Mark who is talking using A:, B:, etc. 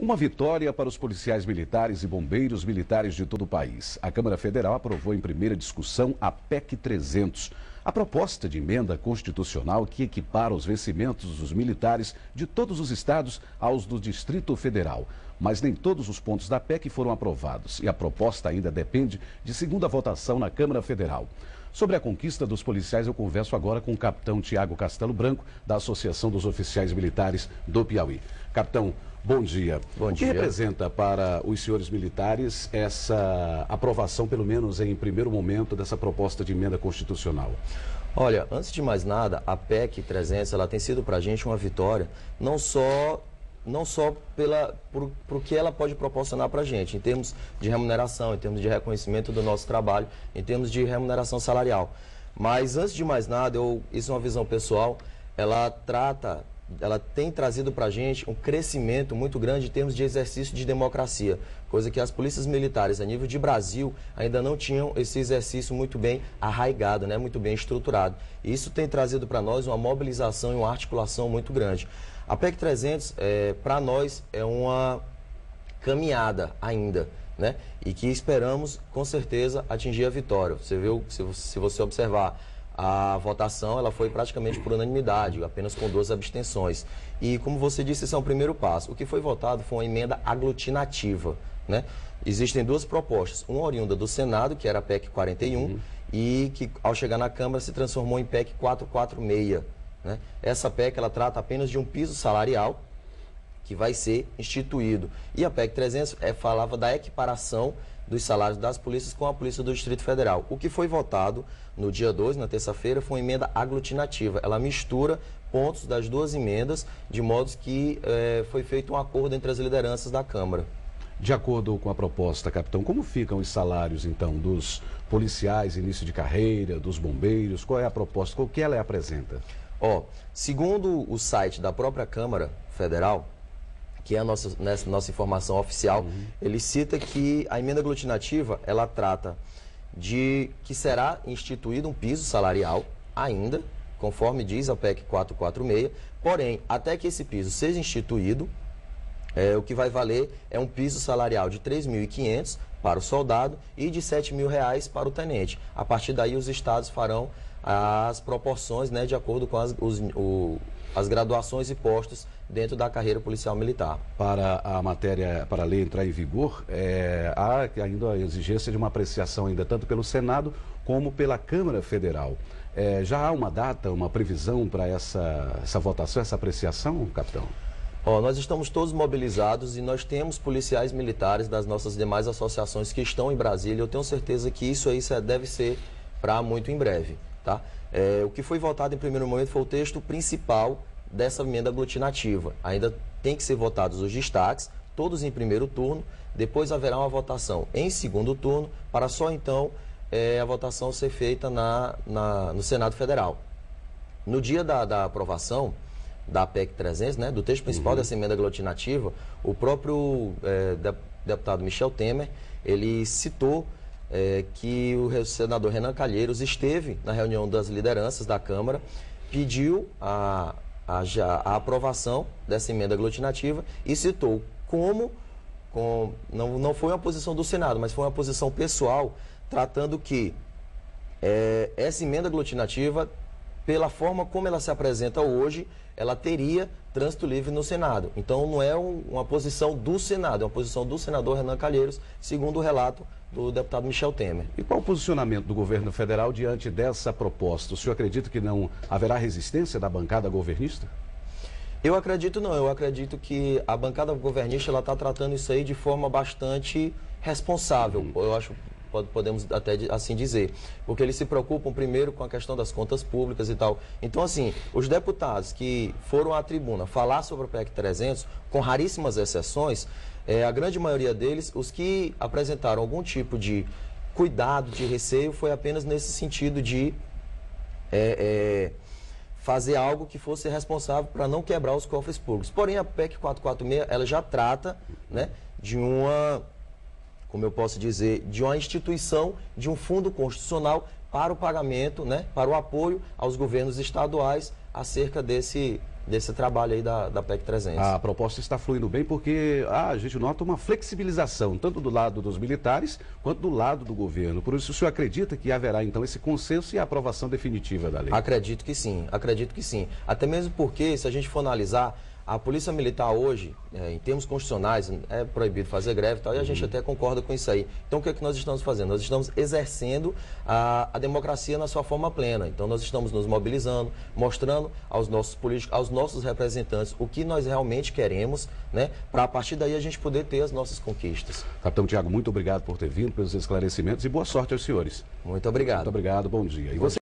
A: Uma vitória para os policiais militares e bombeiros militares de todo o país. A Câmara Federal aprovou em primeira discussão a PEC 300, a proposta de emenda constitucional que equipara os vencimentos dos militares de todos os estados aos do Distrito Federal. Mas nem todos os pontos da PEC foram aprovados e a proposta ainda depende de segunda votação na Câmara Federal. Sobre a conquista dos policiais, eu converso agora com o capitão Tiago Castelo Branco, da Associação dos Oficiais Militares do Piauí. Capitão, bom dia.
B: Bom dia.
A: O que representa para os senhores militares essa aprovação, pelo menos em primeiro momento, dessa proposta de emenda constitucional?
B: Olha, antes de mais nada, a PEC 300 ela tem sido para a gente uma vitória, não só por que ela pode proporcionar para a gente, em termos de remuneração, em termos de reconhecimento do nosso trabalho, em termos de remuneração salarial. Mas, antes de mais nada, isso é uma visão pessoal, ela tem trazido para a gente um crescimento muito grande em termos de exercício de democracia, coisa que as polícias militares a nível de Brasil ainda não tinham esse exercício muito bem arraigado, né, muito bem estruturado. E isso tem trazido para nós uma mobilização e uma articulação muito grande. A PEC 300, para nós, é uma caminhada ainda, né? E que esperamos, com certeza, atingir a vitória. Você viu, se você observar, a votação ela foi praticamente por unanimidade, apenas com 2 abstenções. E, como você disse, esse é um primeiro passo. O que foi votado foi uma emenda aglutinativa, né? Existem 2 propostas, uma oriunda do Senado, que era a PEC 41, e que, ao chegar na Câmara, se transformou em PEC 446. Né? Essa PEC ela trata apenas de um piso salarial que vai ser instituído. E a PEC 300 falava da equiparação dos salários das polícias com a Polícia do Distrito Federal. O que foi votado no dia 2, na terça-feira, foi uma emenda aglutinativa. Ela mistura pontos das 2 emendas, de modo que foi feito um acordo entre as lideranças da Câmara.
A: De acordo com a proposta, capitão, como ficam os salários, então, dos policiais, início de carreira, dos bombeiros? Qual é a proposta? O que ela apresenta?
B: Segundo o site da própria Câmara Federal, que é a nossa informação oficial, ele cita que a emenda aglutinativa, ela trata de que será instituído um piso salarial ainda, conforme diz a PEC 446, porém, até que esse piso seja instituído, o que vai valer é um piso salarial de R$ 3.500 para o soldado e de R$ 7.000 para o tenente. A partir daí, os estados farão as proporções, né, de acordo com as graduações e postos dentro da carreira policial militar.
A: Para a lei entrar em vigor, há ainda a exigência de uma apreciação ainda tanto pelo Senado como pela Câmara Federal. Já há uma data, uma previsão para essa votação, essa apreciação, capitão?
B: Nós estamos todos mobilizados e nós temos policiais militares das nossas demais associações que estão em Brasília. Eu tenho certeza que isso aí deve ser para muito em breve. Tá? O que foi votado em primeiro momento foi o texto principal dessa emenda aglutinativa. Ainda tem que ser votados os destaques, todos em primeiro turno, depois haverá uma votação em segundo turno, para só então a votação ser feita no Senado Federal. No dia da aprovação da PEC 300, né, do texto principal dessa emenda aglutinativa, o próprio deputado Michel Temer, ele citou que o senador Renan Calheiros esteve na reunião das lideranças da Câmara, pediu a aprovação dessa emenda aglutinativa e citou não foi uma posição do Senado, mas foi uma posição pessoal, tratando que essa emenda aglutinativa, pela forma como ela se apresenta hoje, ela teria trânsito livre no Senado. Então, não é uma posição do Senado, é uma posição do senador Renan Calheiros, segundo o relato do deputado Michel Temer.
A: E qual o posicionamento do governo federal diante dessa proposta? O senhor acredita que não haverá resistência da bancada governista?
B: Eu acredito não, eu acredito que a bancada governista está tratando isso aí de forma bastante responsável, eu acho. Podemos até assim dizer, porque eles se preocupam primeiro com a questão das contas públicas e tal. Então, assim, os deputados que foram à tribuna falar sobre a PEC 300, com raríssimas exceções, a grande maioria deles, os que apresentaram algum tipo de cuidado, de receio, foi apenas nesse sentido de fazer algo que fosse responsável para não quebrar os cofres públicos. Porém, a PEC 446, ela já trata, né, de uma, como eu posso dizer, de uma instituição de um fundo constitucional para o pagamento, né, para o apoio aos governos estaduais acerca desse trabalho aí da PEC 300.
A: A proposta está fluindo bem porque a gente nota uma flexibilização, tanto do lado dos militares quanto do lado do governo. Por isso, o senhor acredita que haverá, então, esse consenso e a aprovação definitiva da lei?
B: Acredito que sim, acredito que sim. Até mesmo porque, se a gente for analisar, a Polícia Militar hoje, em termos constitucionais, é proibido fazer greve e tal, e a gente até concorda com isso aí. Então, o que é que nós estamos fazendo? Nós estamos exercendo a democracia na sua forma plena. Então, nós estamos nos mobilizando, mostrando aos nossos políticos, aos nossos representantes, o que nós realmente queremos, né, para a partir daí a gente poder ter as nossas conquistas.
A: Capitão Tiago, muito obrigado por ter vindo, pelos esclarecimentos e boa sorte aos senhores.
B: Muito obrigado.
A: Muito obrigado, bom dia. E você...